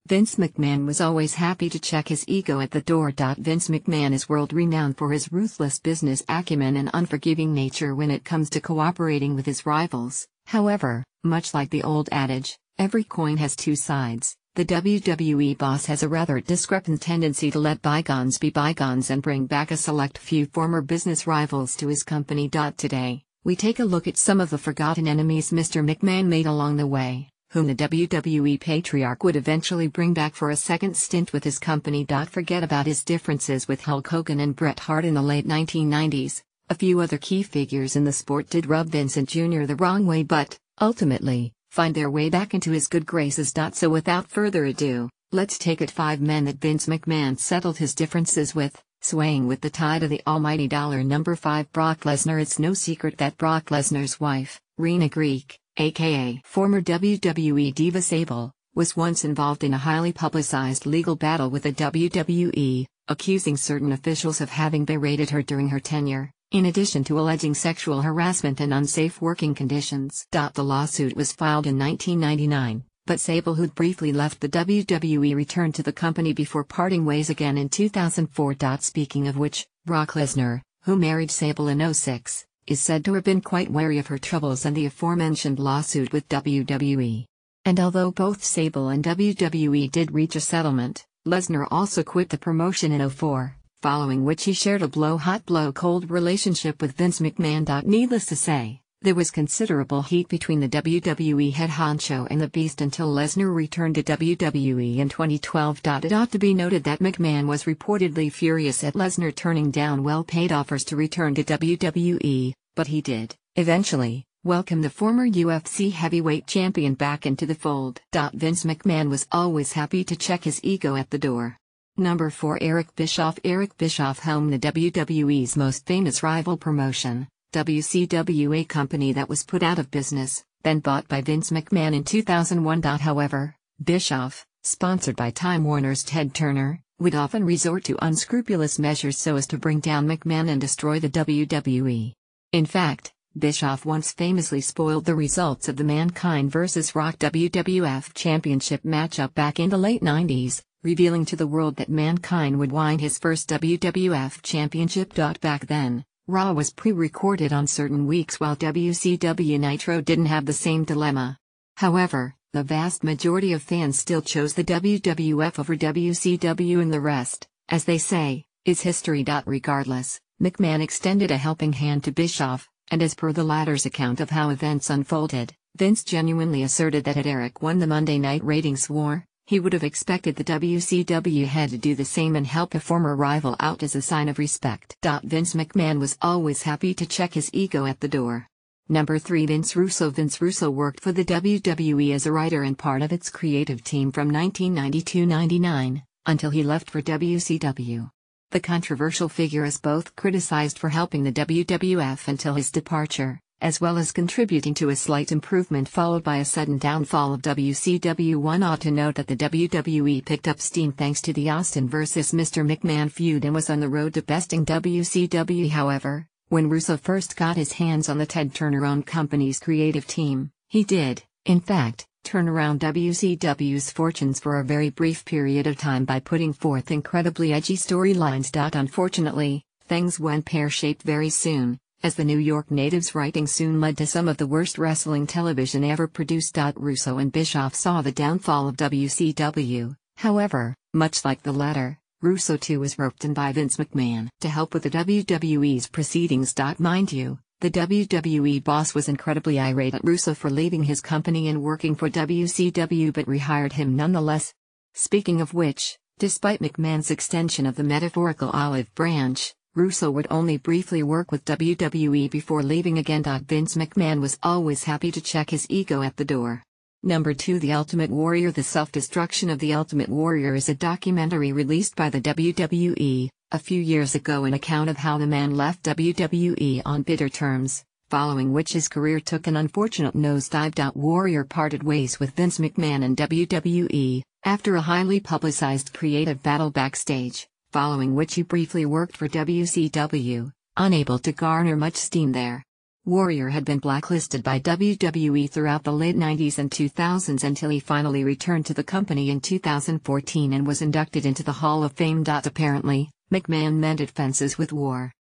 Vince McMahon was always happy to check his ego at the door. Vince McMahon is world-renowned for his ruthless business acumen and unforgiving nature when it comes to cooperating with his rivals. However, much like the old adage, every coin has two sides, the WWE boss has a rather discrepant tendency to let bygones be bygones and bring back a select few former business rivals to his company. Today, we take a look at some of the forgotten enemies Mr. McMahon made along the way, whom the WWE patriarch would eventually bring back for a second stint with his company. Forget about his differences with Hulk Hogan and Bret Hart in the late 1990s. A few other key figures in the sport did rub Vincent Jr. the wrong way but, ultimately, find their way back into his good graces. So without further ado, let's take it 5 men that Vince McMahon settled his differences with, swaying with the tide of the almighty dollar. Number 5, Brock Lesnar. It's no secret that Brock Lesnar's wife, Rena Greek, aka former WWE diva Sable, was once involved in a highly publicized legal battle with the WWE, accusing certain officials of having berated her during her tenure, in addition to alleging sexual harassment and unsafe working conditions. The lawsuit was filed in 1999, but Sable, who'd briefly left the WWE, returned to the company before parting ways again in 2004. Speaking of which, Brock Lesnar, who married Sable in '06, is said to have been quite wary of her troubles and the aforementioned lawsuit with WWE. And although both Sable and WWE did reach a settlement, Lesnar also quit the promotion in '04, following which he shared a blow-hot blow-cold relationship with Vince McMahon. Needless to say, there was considerable heat between the WWE head honcho and the Beast until Lesnar returned to WWE in 2012. It ought to be noted that McMahon was reportedly furious at Lesnar turning down well-paid offers to return to WWE, but he did, eventually, welcome the former UFC heavyweight champion back into the fold. Vince McMahon was always happy to check his ego at the door. Number 4, Eric Bischoff. Eric Bischoff helmed the WWE's most famous rival promotion, WCW, a company that was put out of business, then bought by Vince McMahon in 2001. However, Bischoff, sponsored by Time Warner's Ted Turner, would often resort to unscrupulous measures so as to bring down McMahon and destroy the WWE. In fact, Bischoff once famously spoiled the results of the Mankind vs. Rock WWF Championship matchup back in the late 90s, revealing to the world that Mankind would win his first WWF Championship. Back then, Raw was pre-recorded on certain weeks while WCW Nitro didn't have the same dilemma. However, the vast majority of fans still chose the WWF over WCW, and the rest, as they say, is history. Regardless, McMahon extended a helping hand to Bischoff, and as per the latter's account of how events unfolded, Vince genuinely asserted that had Eric won the Monday Night Ratings war, he would have expected the WCW head to do the same and help a former rival out as a sign of respect. Vince McMahon was always happy to check his ego at the door. Number 3, Vince Russo. Vince Russo worked for the WWE as a writer and part of its creative team from 1992-99, until he left for WCW. The controversial figure is both criticized for helping the WWF until his departure, as well as contributing to a slight improvement followed by a sudden downfall of WCW. One ought to note that the WWE picked up steam thanks to the Austin vs. Mr. McMahon feud and was on the road to besting WCW. However, when Russo first got his hands on the Ted Turner-owned company's creative team, he did, in fact, turn around WCW's fortunes for a very brief period of time by putting forth incredibly edgy storylines. Unfortunately, things went pear-shaped very soon, as the New York native's writing soon led to some of the worst wrestling television ever produced. Russo and Bischoff saw the downfall of WCW. However, much like the latter, Russo too was roped in by Vince McMahon to help with the WWE's proceedings. Mind you, the WWE boss was incredibly irate at Russo for leaving his company and working for WCW, but rehired him nonetheless. Speaking of which, despite McMahon's extension of the metaphorical olive branch, Russo would only briefly work with WWE before leaving again. Vince McMahon was always happy to check his ego at the door. Number 2, The Ultimate Warrior. The Self-Destruction of the Ultimate Warrior is a documentary released by the WWE a few years ago, an account of how the man left WWE on bitter terms, following which his career took an unfortunate nosedive. Warrior parted ways with Vince McMahon and WWE after a highly publicized creative battle backstage, following which he briefly worked for WCW, unable to garner much steam there. Warrior had been blacklisted by WWE throughout the late 90s and 2000s until he finally returned to the company in 2014 and was inducted into the Hall of Fame. Apparently, McMahon mended fences with War.